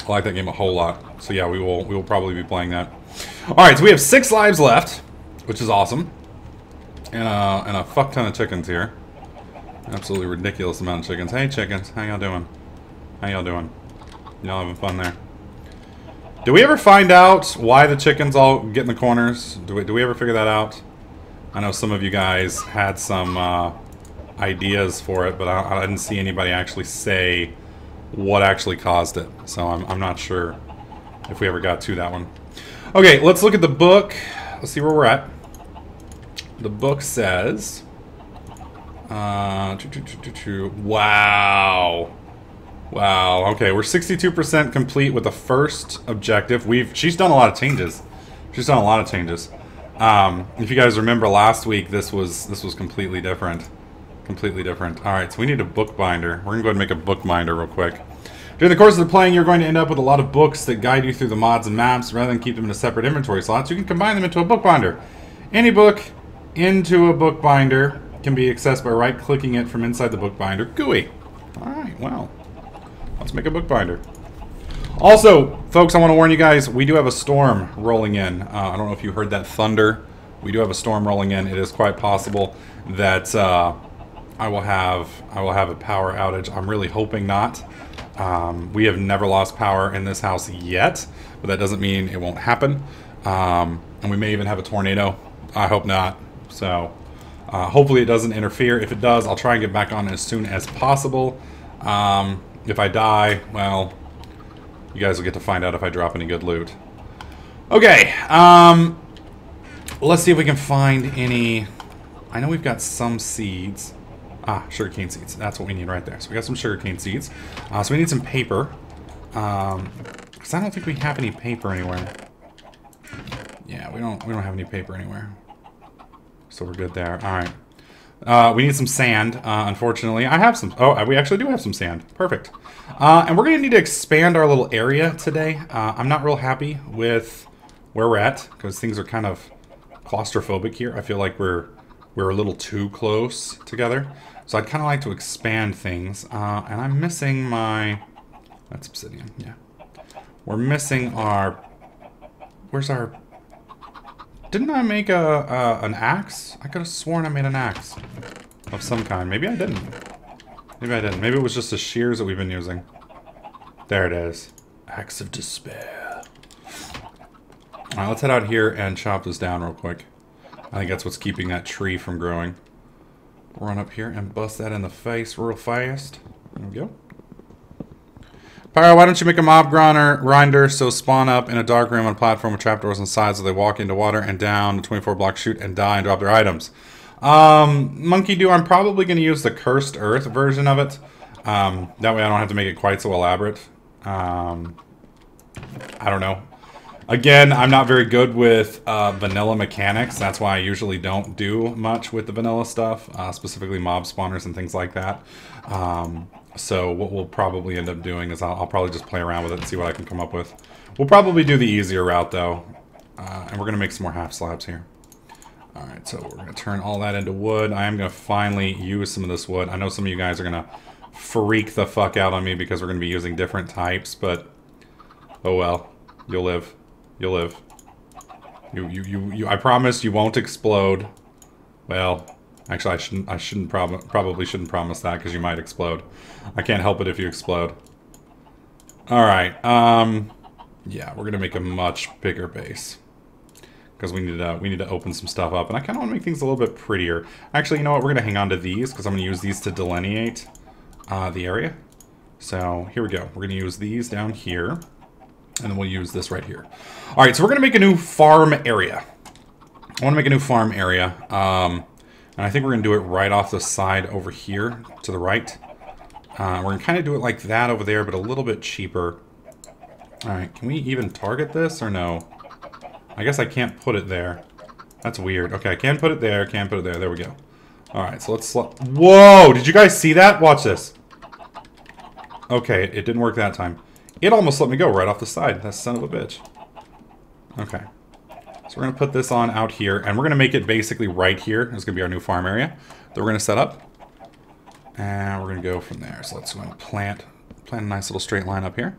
I like that game a whole lot. So yeah, we will probably be playing that. Alright, so we have 6 lives left, which is awesome. And a fuck ton of chickens here. Absolutely ridiculous amount of chickens. Hey chickens, how y'all doing? How y'all doing? Y'all having fun there? Did we ever find out why the chickens all get in the corners? Do we ever figure that out? I know some of you guys had some ideas for it, but I didn't see anybody actually say what actually caused it. So I'm not sure if we ever got to that one. Okay, let's look at the book. Let's see where we're at. The book says... Wow. Wow, okay, we're 62% complete with the first objective. She's done a lot of changes. She's done a lot of changes. If you guys remember last week, this was completely different. Completely different. Alright, so we need a bookbinder. We're gonna go ahead and make a bookbinder real quick. During the course of the playing, you're going to end up with a lot of books that guide you through the mods and maps. Rather than keep them in a separate inventory slots, you can combine them into a bookbinder. Any book into a bookbinder can be accessed by right-clicking it from inside the bookbinder GUI. Alright, well. Let's make a bookbinder. Also, folks, I want to warn you guys, we do have a storm rolling in. I don't know if you heard that thunder. We do have a storm rolling in. It is quite possible that I will have a power outage. I'm really hoping not. We have never lost power in this house yet, but that doesn't mean it won't happen. And we may even have a tornado. I hope not. So, hopefully it doesn't interfere. If it does, I'll try and get back on as soon as possible. If I die, well, you guys will get to find out if I drop any good loot. Okay, let's see if we can find any... I know we've got some seeds. Ah, sugarcane seeds. That's what we need right there. So we got some sugarcane seeds. So we need some paper. Because I don't think we have any paper anywhere. Yeah, we don't have any paper anywhere. So we're good there. All right. We need some sand, unfortunately. I have some... Oh, we actually do have some sand. Perfect. And we're going to need to expand our little area today. I'm not real happy with where we're at, because things are kind of claustrophobic here. I feel like we're a little too close together. So I'd kind of like to expand things. And I'm missing my... That's obsidian, yeah. We're missing our... Where's our... Didn't I make an axe? I could have sworn I made an axe of some kind. Maybe I didn't. Maybe I didn't. Maybe it was just the shears that we've been using. There it is. Axe of despair. Alright, let's head out here and chop this down real quick. I think that's what's keeping that tree from growing. Run up here and bust that in the face real fast. There we go. Pyro, why don't you make a mob grinder so spawn up in a dark room on a platform with trapdoors on the sides so they walk into water and down the 24 block chute and die and drop their items? Monkey Do, I'm probably going to use the Cursed Earth version of it. That way I don't have to make it quite so elaborate. I don't know. Again, I'm not very good with vanilla mechanics. That's why I usually don't do much with the vanilla stuff, specifically mob spawners and things like that. So what we'll probably end up doing is I'll probably just play around with it and see what I can come up with. We'll probably do the easier route, though. And we're going to make some more half slabs here. Alright, so we're going to turn all that into wood. I am going to finally use some of this wood. I know some of you guys are going to freak the fuck out on me because we're going to be using different types, but... Oh well. You'll live. You'll live. I promise you won't explode. Well... Actually, probably shouldn't promise that because you might explode. I can't help it if you explode. Alright, yeah, we're gonna make a much bigger base. Because we need to open some stuff up. And I kinda wanna make things a little bit prettier. Actually, you know what, we're gonna hang on to these because I'm gonna use these to delineate the area. So here we go. We're gonna use these down here. And then we'll use this right here. Alright, so we're gonna make a new farm area. I wanna make a new farm area. And I think we're going to do it right off the side over here to the right. We're going to kind of do it like that over there, but a little bit cheaper. Alright, can we even target this or no? I guess I can't put it there. That's weird. Okay, I can put it there, can't put it there. There we go. Alright, so let's... Whoa! Did you guys see that? Watch this. Okay, it didn't work that time. It almost let me go right off the side. That son of a bitch. Okay. So we're going to put this on out here, and we're going to make it basically right here. It's going to be our new farm area that we're going to set up. And we're going to go from there. So let's go and plant a nice little straight line up here.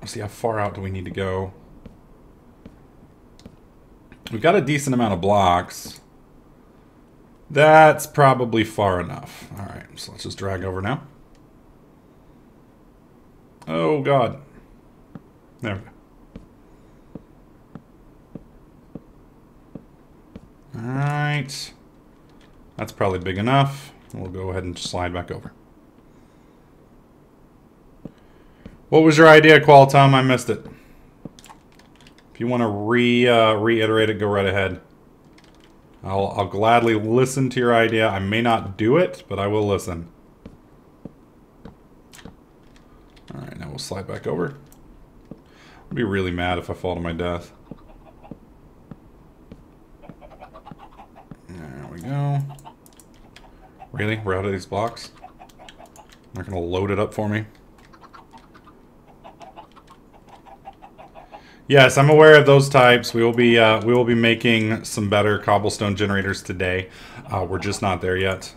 Let's see, how far out do we need to go? We've got a decent amount of blocks. That's probably far enough. All right, so let's just drag over now. Oh, God. There we go. All right. That's probably big enough. We'll go ahead and slide back over. What was your idea, Qualcomm? I missed it. If you want to reiterate it, go right ahead. I'll gladly listen to your idea. I may not do it, but I will listen. All right, now we'll slide back over. I'll be really mad if I fall to my death. There we go. Really? We're out of these blocks? Not gonna load it up for me? Yes, I'm aware of those types. We will be making some better cobblestone generators today. We're just not there yet.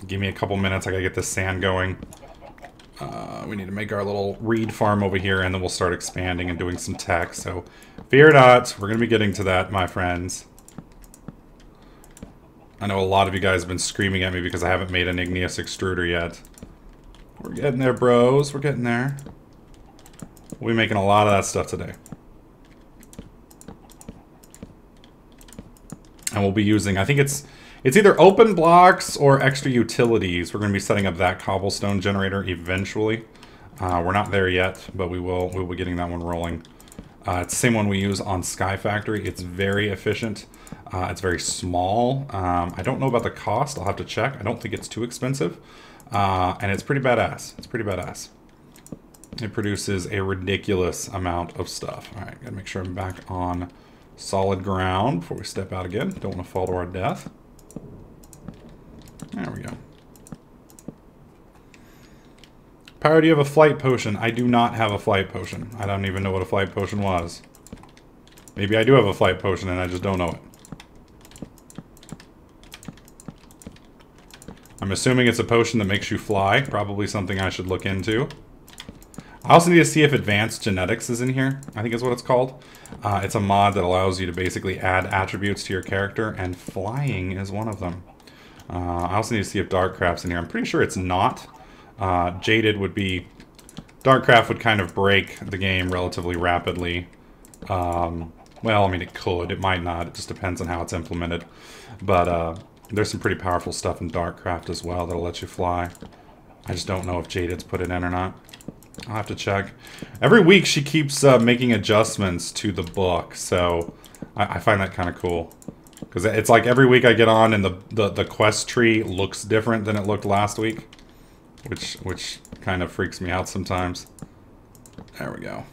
Give me a couple minutes. I gotta get this sand going. We need to make our little reed farm over here, and then we'll start expanding and doing some tech. So, fear not, we're gonna be getting to that, my friends. I know a lot of you guys have been screaming at me because I haven't made an igneous extruder yet. We're getting there, bros. We're getting there. We'll be making a lot of that stuff today. And we'll be using, I think it's either open blocks or extra utilities. We're going to be setting up that cobblestone generator eventually. We're not there yet, but we'll be getting that one rolling. It's the same one we use on Sky Factory. It's very efficient. It's very small. I don't know about the cost. I'll have to check. I don't think it's too expensive. And it's pretty badass. It's pretty badass. It produces a ridiculous amount of stuff. All right, gotta make sure I'm back on solid ground before we step out again. Don't want to fall to our death. There we go. Pyro, do you have a flight potion? I do not have a flight potion. I don't even know what a flight potion was. Maybe I do have a flight potion and I just don't know it. I'm assuming it's a potion that makes you fly. Probably something I should look into. I also need to see if advanced genetics is in here. I think is what it's called. It's a mod that allows you to basically add attributes to your character, and flying is one of them. I also need to see if Darkcraft's in here. I'm pretty sure it's not. Jaded would be... Darkcraft would kind of break the game relatively rapidly. Well, I mean, it could. It might not. It just depends on how it's implemented. But there's some pretty powerful stuff in Darkcraft as well that'll let you fly. I just don't know if Jaded's put it in or not. I'll have to check. Every week she keeps making adjustments to the book, so I find that kind of cool. Because it's like every week I get on and the quest tree looks different than it looked last week. Which kind of freaks me out sometimes. There we go.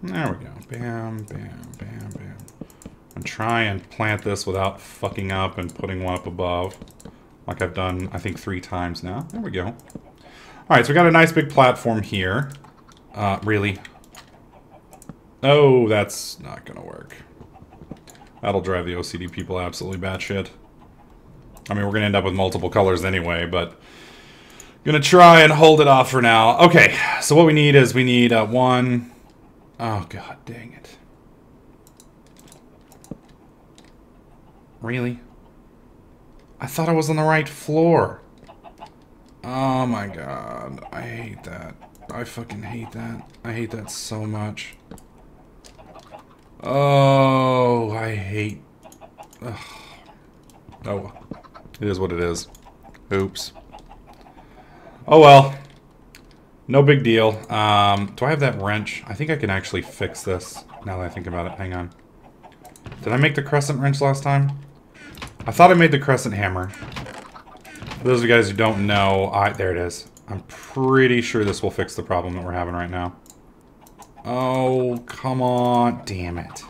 There we go. Bam, bam, bam, bam. And try and plant this without fucking up and putting one up above. Like I've done, I think, 3 times now. There we go. Alright, so we got a nice big platform here. Really? Oh, that's not gonna work. That'll drive the OCD people absolutely batshit. I mean, we're gonna end up with multiple colors anyway, but... gonna try and hold it off for now. Okay, so what we need is we need one... Oh, god dang it. Really? I thought I was on the right floor. Oh my god. I hate that. I fucking hate that. I hate that so much. Oh, I hate... Ugh. Oh, it is what it is. Oops. Oh well. No big deal. Do I have that wrench? I think I can actually fix this now that I think about it. Hang on. Did I make the crescent wrench last time? I thought I made the crescent hammer. For those of you guys who don't know, there it is. I'm pretty sure this will fix the problem that we're having right now. Oh, come on. Damn it.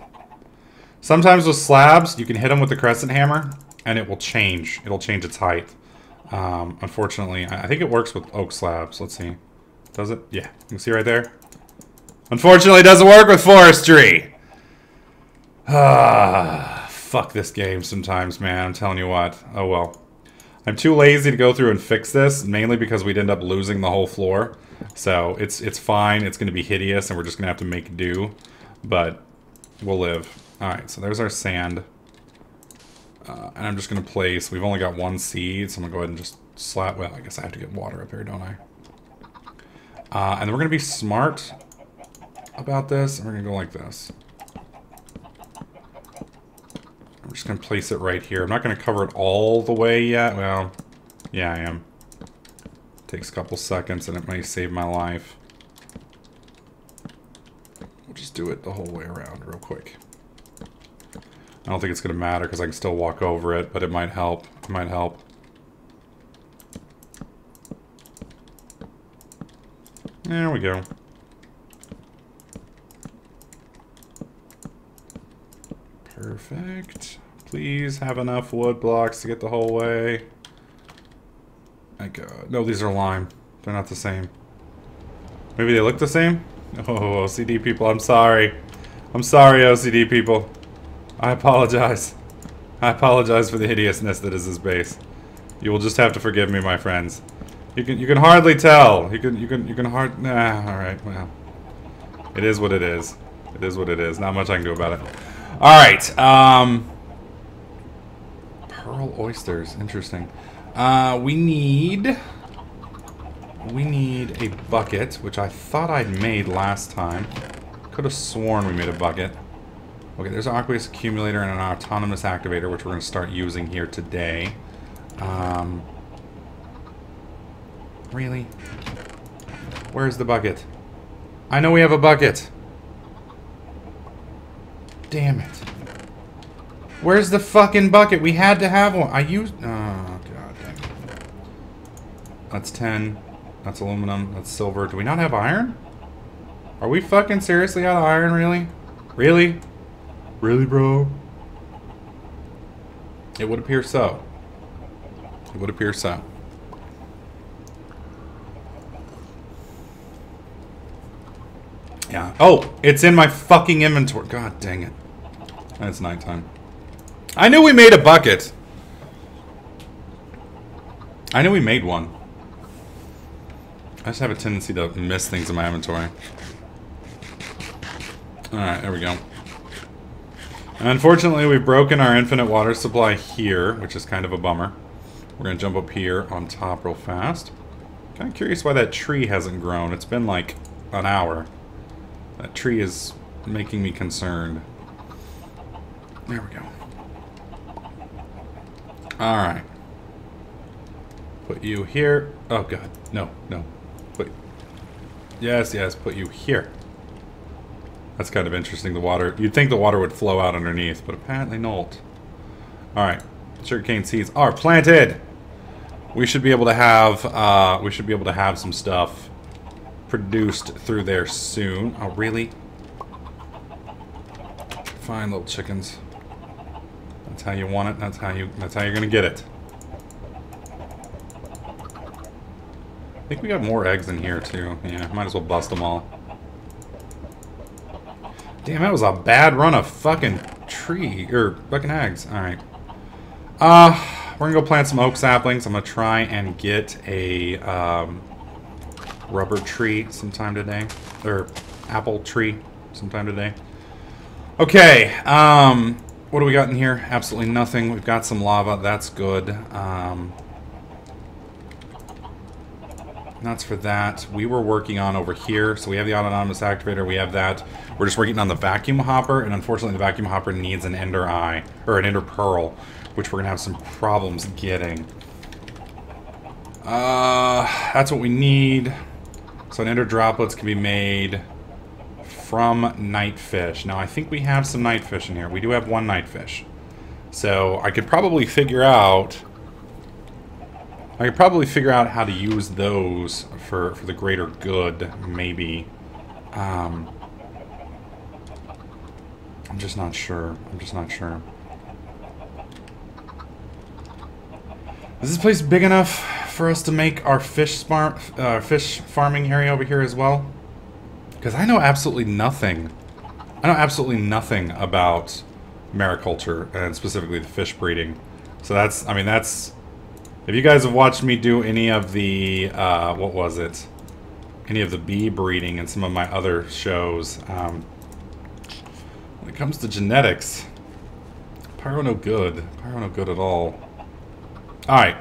Sometimes with slabs, you can hit them with the crescent hammer, and it will change. It'll change its height. Unfortunately, I think it works with oak slabs. Let's see. Does it? Yeah. You can see right there. Unfortunately, it doesn't work with forestry. Fuck this game sometimes, man. I'm telling you what. Oh, well. I'm too lazy to go through and fix this, mainly because we'd end up losing the whole floor. So it's fine. It's going to be hideous, and we're just going to have to make do. But we'll live. Alright, so there's our sand. And I'm just going to place... We've only got one seed, so I'm going to go ahead and just slap... Well, I guess I have to get water up here, don't I? And then we're going to be smart about this, and we're going to go like this. I'm just going to place it right here. I'm not going to cover it all the way yet. Well, yeah, I am. Takes a couple seconds, and it may save my life. We'll just do it the whole way around real quick. I don't think it's going to matter because I can still walk over it, but it might help. It might help. There we go. Perfect. Please have enough wood blocks to get the whole way. My God. No, these are lime. They're not the same. Maybe they look the same? Oh, OCD people, I'm sorry. I'm sorry, OCD people. I apologize. I apologize for the hideousness that is this base. You will just have to forgive me, my friends. You can hardly tell. You can hard. Nah. All right. Well, it is what it is. It is what it is. Not much I can do about it. All right. Pearl oysters. Interesting. We need a bucket, which I thought I'd made last time. Could have sworn we made a bucket. Okay, there's an aqueous accumulator and an autonomous activator, which we're going to start using here today. Really? Where's the bucket? I know we have a bucket. Damn it. Where's the fucking bucket? We had to have one. I used... Oh, God dang it. That's 10. That's aluminum. That's silver. Do we not have iron? Are we fucking seriously out of iron, really? Really? Really, bro? It would appear so. It would appear so. Yeah. Oh, it's in my fucking inventory. God dang it. It's nighttime. I knew we made a bucket. I knew we made one. I just have a tendency to miss things in my inventory. Alright, there we go. And unfortunately, we've broken our infinite water supply here, which is kind of a bummer. We're going to jump up here on top real fast. Kind of curious why that tree hasn't grown. It's been like an hour. That tree is making me concerned. There we go. Alright. Put you here. Oh, God. No, no. Put... Yes, yes, put you here. That's kind of interesting, the water. You'd think the water would flow out underneath, but apparently not. Alright. Sugarcane seeds are planted! We should be able to have some stuff produced through there soon. Oh, really? Fine, little chickens. That's how you want it. That's how you're gonna get it. I think we got more eggs in here too. Yeah, might as well bust them all. Damn, that was a bad run of fucking fucking eggs. Alright. We're gonna go plant some oak saplings. I'm gonna try and get a rubber tree sometime today. Or apple tree sometime today. Okay, what do we got in here? Absolutely nothing. We've got some lava. That's good. That's for that. We were working on over here. So we have the autonomous activator. We have that. We're just working on the vacuum hopper. And unfortunately, the vacuum hopper needs an ender eye. Or an ender pearl. Which we're going to have some problems getting. That's what we need. So an ender droplets can be made from nightfish. Now, I think we have some nightfish in here. We do have one nightfish. So I could probably figure out... how to use those for the greater good, maybe. I'm just not sure. Is this place big enough for us to make our fish farming area over here as well? Because I know absolutely nothing. About mariculture and specifically the fish breeding. So that's If you guys have watched me do any of the, what was it? Any of the bee breeding in some of my other shows, when it comes to genetics, Pyro no good. Pyro no good at all. Alright.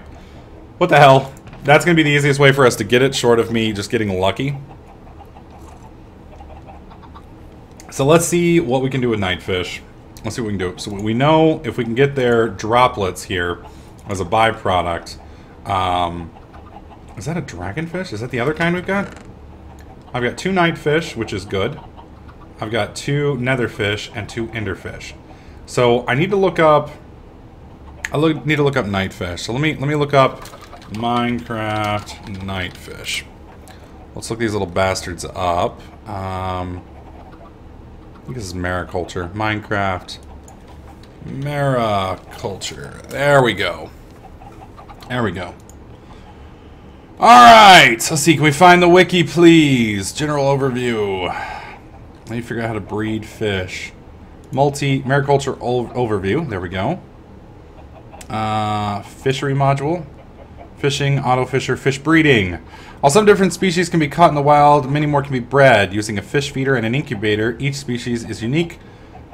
What the hell? That's going to be the easiest way for us to get it, short of me just getting lucky. So let's see what we can do with Nightfish. Let's see what we can do. So we know if we can get their droplets here as a byproduct. Is that a dragonfish? Is that the other kind we've got? I've got 2 Nightfish, which is good. I've got 2 Netherfish and 2 Enderfish. So I need to look up... need to look up Nightfish. So let me look up Minecraft Nightfish. Let's look these little bastards up. I think this is mariculture. Minecraft mariculture. There we go. There we go. Alright, let's see. Can we find the wiki, please? General overview. Let me figure out how to breed fish. Mariculture overview. There we go. Fishery module. Fishing, auto fisher, fish breeding. While some different species can be caught in the wild, many more can be bred using a fish feeder and an incubator. Each species is unique,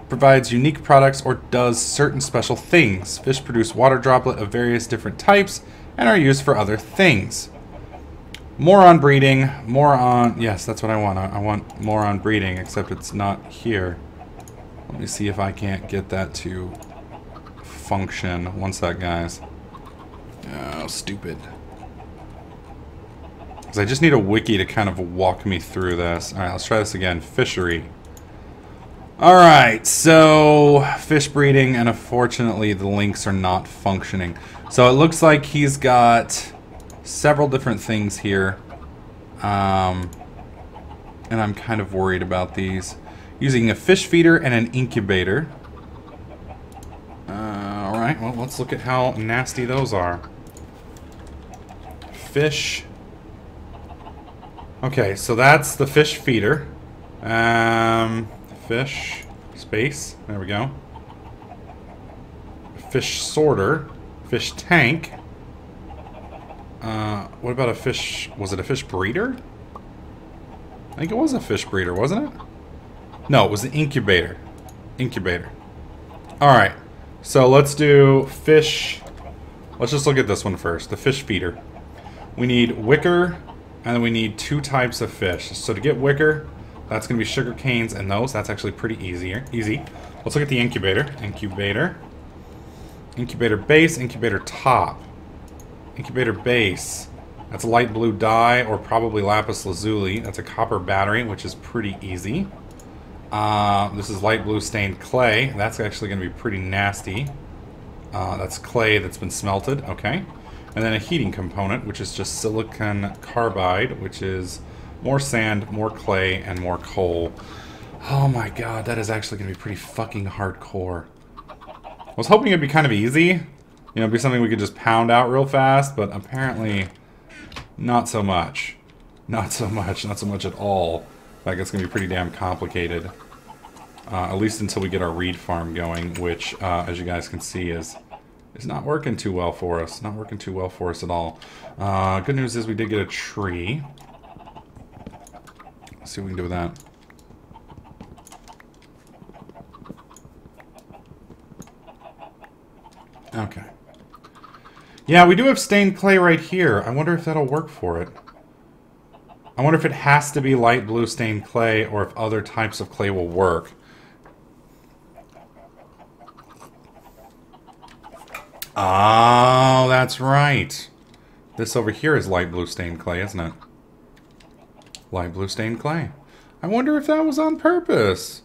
provides unique products, or does certain special things. Fish produce water droplet of various different types and are used for other things. More on breeding, more on... Yes, that's what I want. I want more on breeding, except it's not here. Let me see if I can't get that to function. One sec, guys. Oh, stupid. Because I just need a wiki to kind of walk me through this. Alright, let's try this again. Fishery. Alright, so fish breeding, and unfortunately the links are not functioning. So it looks like he's got several different things here. And I'm kind of worried about these. Using a fish feeder and an incubator. Alright, well, let's look at how nasty those are. Fish. Okay, so that's the fish feeder. Fish space. There we go. Fish sorter. Fish tank. What about a fish... Was it a fish breeder? I think it was a fish breeder, wasn't it? No, it was an incubator. Incubator. Alright. So let's do fish... Let's just look at this one first. The fish feeder. We need wicker, and then we need 2 types of fish. So to get wicker, that's going to be sugar canes and those. That's actually pretty easy. Let's look at the incubator. Incubator. Incubator base, incubator top. Incubator base. That's a light blue dye, or probably lapis lazuli. That's a copper battery, which is pretty easy. This is light blue stained clay. That's actually going to be pretty nasty. That's clay that's been smelted. Okay. And then a heating component, which is just silicon carbide, which is more sand, more clay, and more coal. Oh my god, that is actually going to be pretty fucking hardcore. I was hoping it'd be kind of easy. You know, it'd be something we could just pound out real fast, but apparently not so much. Not so much. Not so much at all. In fact, it's going to be pretty damn complicated. At least until we get our reed farm going, which, as you guys can see, is not working too well for us. Not working too well for us at all. Good news is we did get a tree. Let's see what we can do with that. Okay. Yeah, we do have stained clay right here. I wonder if that'll work for it. I wonder if it has to be light blue stained clay or if other types of clay will work. Oh, that's right. This over here is light blue stained clay, isn't it? Light blue stained clay. I wonder if that was on purpose.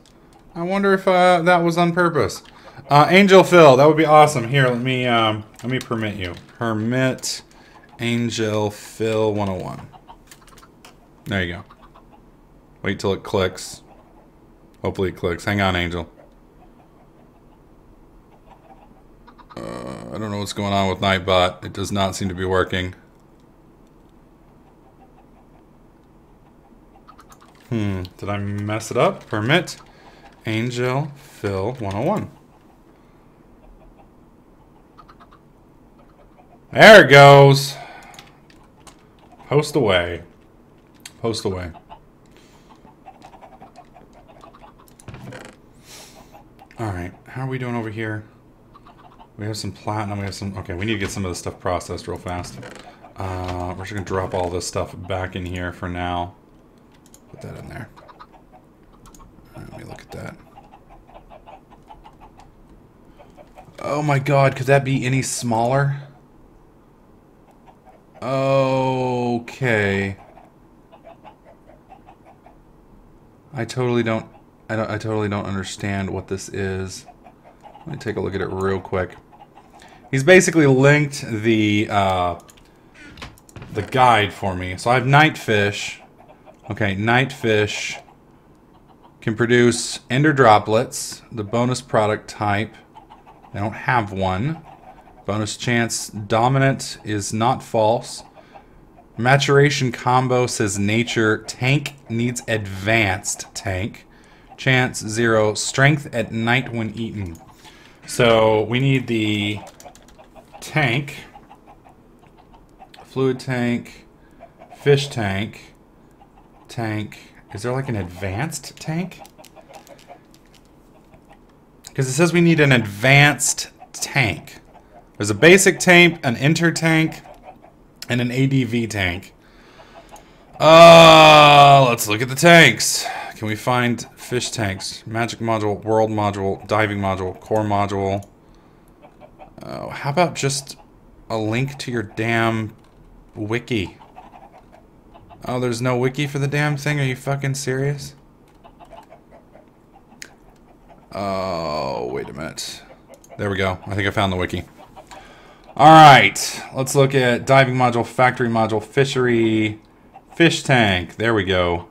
I wonder if that was on purpose. Angel Phil, that would be awesome. Here, let me permit you. Permit Angel Phil 101. There you go. Wait till it clicks. Hopefully it clicks. Hang on, Angel. I don't know what's going on with Nightbot. It does not seem to be working. Did I mess it up? Permit Angel Phil 101. There it goes. Post away. Post away. Alright, how are we doing over here? We have some platinum, we have some... Okay, we need to get some of this stuff processed real fast. We're just going to drop all this stuff back in here for now. Put that in there. Let me look at that. Oh my god, could that be any smaller? Okay. I totally don't understand what this is. Let me take a look at it real quick. He's basically linked the guide for me. So I have nightfish. Okay, nightfish can produce ender droplets, the bonus product type. They don't have one. Bonus chance dominant is not false. Maturation combo says nature. Tank needs advanced tank. Chance 0. Strength at night when eaten. So we need the tank. Fluid tank. Fish tank. Tank. Is there like an advanced tank? Because it says we need an advanced tank. There's a basic tank, an inter tank, and an ADV tank. Let's look at the tanks. Can we find fish tanks? Magic module, world module, diving module, core module. How about just a link to your damn wiki? Oh, there's no wiki for the damn thing? Are you fucking serious? Oh, wait a minute. There we go. I think I found the wiki. Alright, let's look at diving module, factory module, fishery, fish tank. There we go.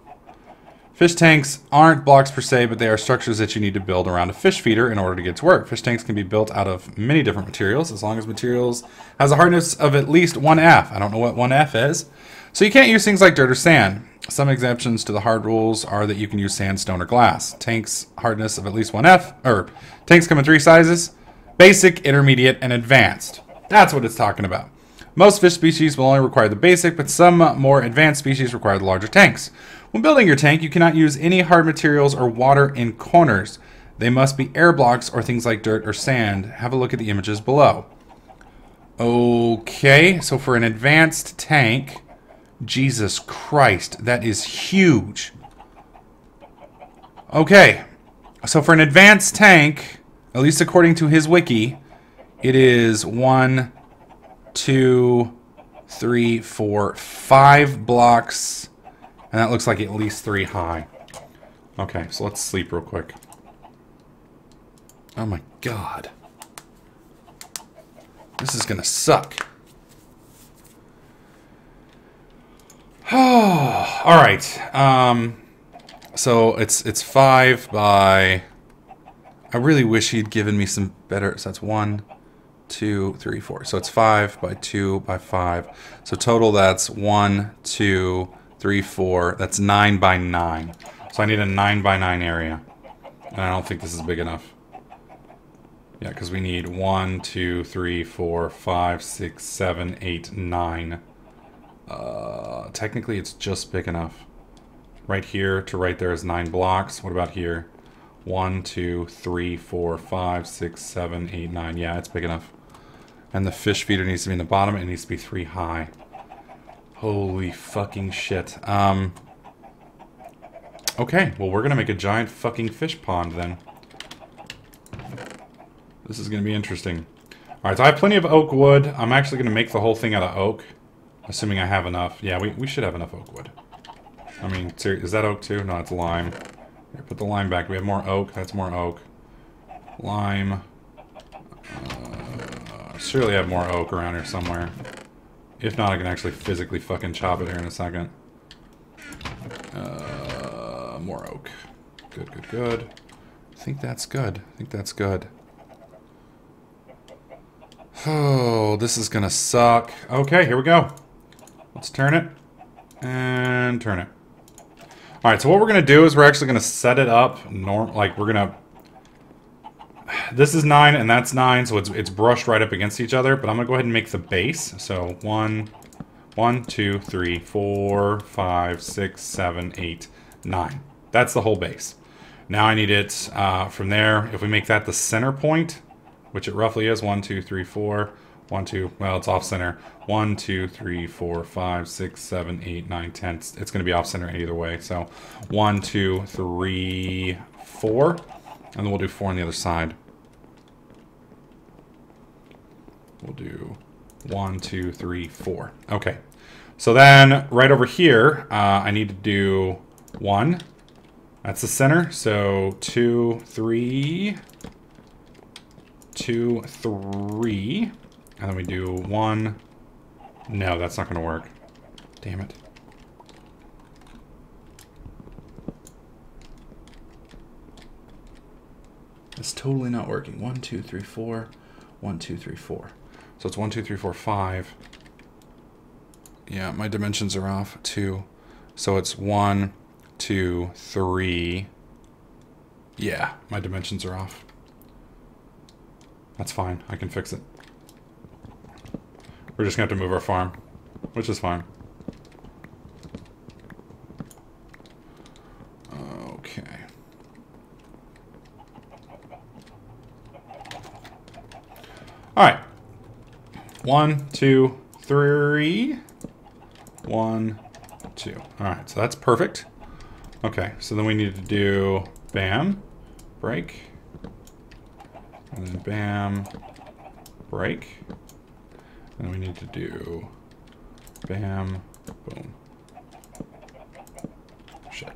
Fish tanks aren't blocks per se, but they are structures that you need to build around a fish feeder in order to get to work. Fish tanks can be built out of many different materials, as long as materials has a hardness of at least 1F. I don't know what 1F is. So you can't use things like dirt or sand. Some exemptions to the hard rules are that you can use sandstone or glass. Tanks hardness of at least 1F, or tanks come in 3 sizes: basic, intermediate, and advanced. That's what it's talking about. Most fish species will only require the basic, but some more advanced species require the larger tanks. When building your tank, you cannot use any hard materials or water in corners. They must be air blocks or things like dirt or sand. Have a look at the images below. Okay, so for an advanced tank, Jesus Christ, that is huge. Okay, so for an advanced tank, at least according to his wiki, it is 1, 2, 3, 4, 5 blocks, and that looks like at least 3 high. Okay, so let's sleep real quick. Oh my god. This is gonna suck. Oh, alright. So it's 5 by... I really wish he'd given me some better... So that's 1, 2, 3, 4. So it's 5 by 2 by 5. So total that's 1, 2, 3, 4. That's 9 by 9. So I need a 9 by 9 area. And I don't think this is big enough. Yeah, because we need 1, 2, 3, 4, 5, 6, 7, 8, 9. Technically it's just big enough. Right here to right there is 9 blocks. What about here? 1, 2, 3, 4, 5, 6, 7, 8, 9. Yeah, it's big enough. And the fish feeder needs to be in the bottom. It needs to be 3 high. Holy fucking shit. Okay, well we're gonna make a giant fucking fish pond then. This is gonna be interesting. Alright, so I have plenty of oak wood. I'm actually gonna make the whole thing out of oak. Assuming I have enough. Yeah, we should have enough oak wood. I mean, is that oak too? No, it's lime. Here, put the lime back. We have more oak. That's more oak. Lime. Surely I have more oak around here somewhere. If not, I can actually physically fucking chop it here in a second. More oak. Good, good, good. I think that's good. I think that's good. Oh, this is gonna suck. Okay, here we go. Let's turn it. And turn it. Alright, so what we're gonna do is we're actually gonna set it up like we're gonna... this is 9 and that's 9, so it's brushed right up against each other. But I'm gonna go ahead and make the base. So 1, 2, 3, 4, 5, 6, 7, 8, 9. That's the whole base. Now I need it from there. If we make that the center point, which it roughly is, 1, 2, 3, 4, 1, 2, well, it's off center. 1, 2, 3, 4, 5, 6, 7, 8, 9, 10. It's going to be off center either way. So 1, 2, 3, 4. And then we'll do 4 on the other side. We'll do 1, 2, 3, 4. Okay. So then right over here, I need to do 1. That's the center. So 2, 3. 2, 3. And then we do 1. No, that's not going to work. Damn it. It's totally not working. 1, 2, 3, 4. 1, 2, 3, 4. So it's 1, 2, 3, 4, 5. Yeah, my dimensions are off. 2. So it's 1, 2, 3. Yeah, my dimensions are off. That's fine. I can fix it. We're just going to have to move our farm, which is fine. Okay. All right. 1, 2, 3. 1, 2. All right, so that's perfect. Okay, so then we need to do bam, break, and then bam, break. And we need to do bam, boom. Shit.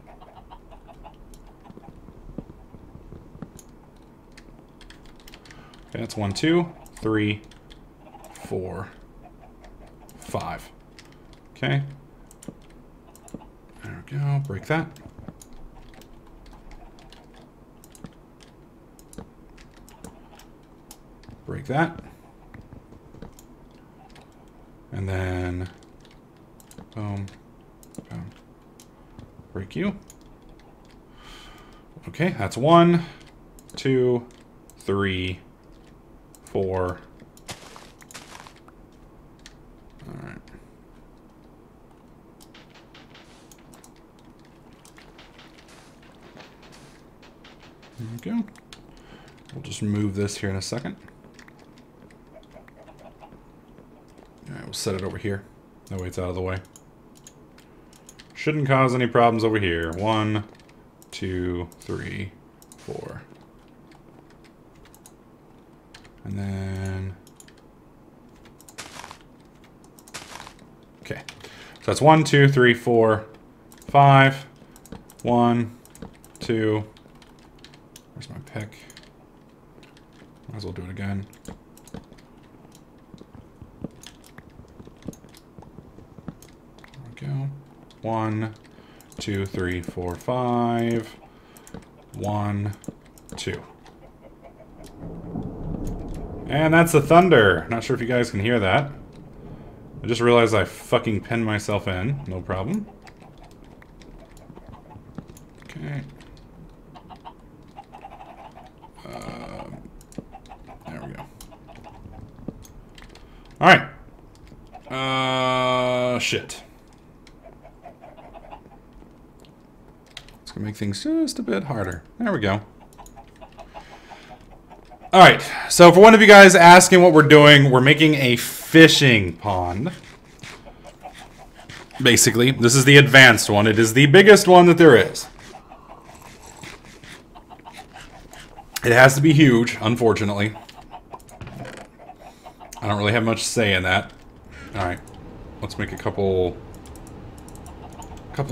Okay, that's 1, 2, 3, 4, 5. Okay. There we go. Break that. Break that. And then, boom, boom, break you. Okay, that's 1, 2, 3, 4. All right. There we go. We'll just move this here in a second. Alright, we'll set it over here. That way it's out of the way. Shouldn't cause any problems over here. 1, 2, 3, 4. And then... Okay. So that's 1, 2, 3, 4, 5. 1, 2. Where's my pick? Might as well do it again. There we go. 1, 2, 3, 4, 5. 1, 2. And that's the thunder. Not sure if you guys can hear that. I just realized I fucking pinned myself in. No problem. Okay. There we go. Alright. Shit. It's gonna make things just a bit harder. There we go. Alright, so for one of you guys asking what we're doing, we're making a fishing pond. Basically, this is the advanced one. It is the biggest one that there is. It has to be huge, unfortunately. I don't really have much say in that. Alright, let's make a couple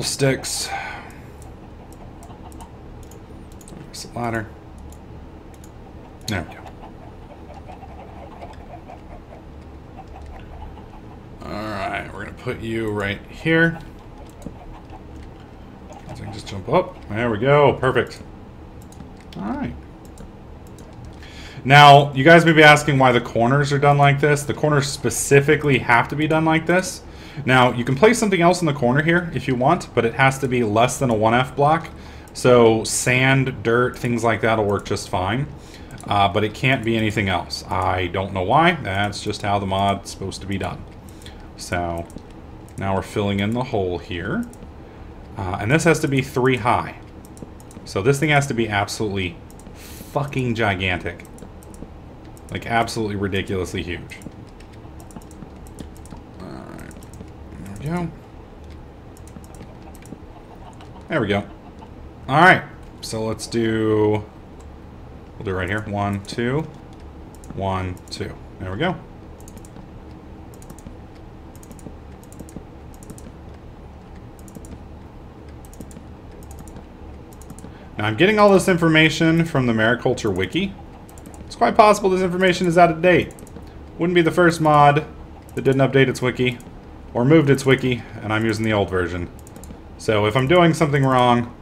sticks. There's the ladder. There we go. Alright, we're going to put you right here. So I can just jump up. There we go. Perfect. Alright. Now, you guys may be asking why the corners are done like this. The corners specifically have to be done like this. Now, you can place something else in the corner here if you want, but it has to be less than a 1F block. So sand, dirt, things like that will work just fine. but it can't be anything else. I don't know why. That's just how the mod's supposed to be done. So now we're filling in the hole here. And this has to be 3 high. So this thing has to be absolutely fucking gigantic. Like absolutely ridiculously huge. Alright. There we go. There we go. Alright. So let's do... We'll do it right here. 1, 2. 1, 2. There we go. Now I'm getting all this information from the Mariculture Wiki. It's quite possible this information is out of date. Wouldn't be the first mod that didn't update its wiki, or moved its wiki, and I'm using the old version. So if I'm doing something wrong,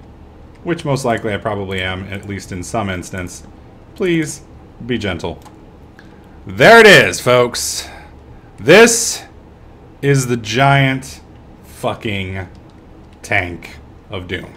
which most likely I probably am, at least in some instance, please be gentle. There it is, folks. This is the giant fucking tank of doom.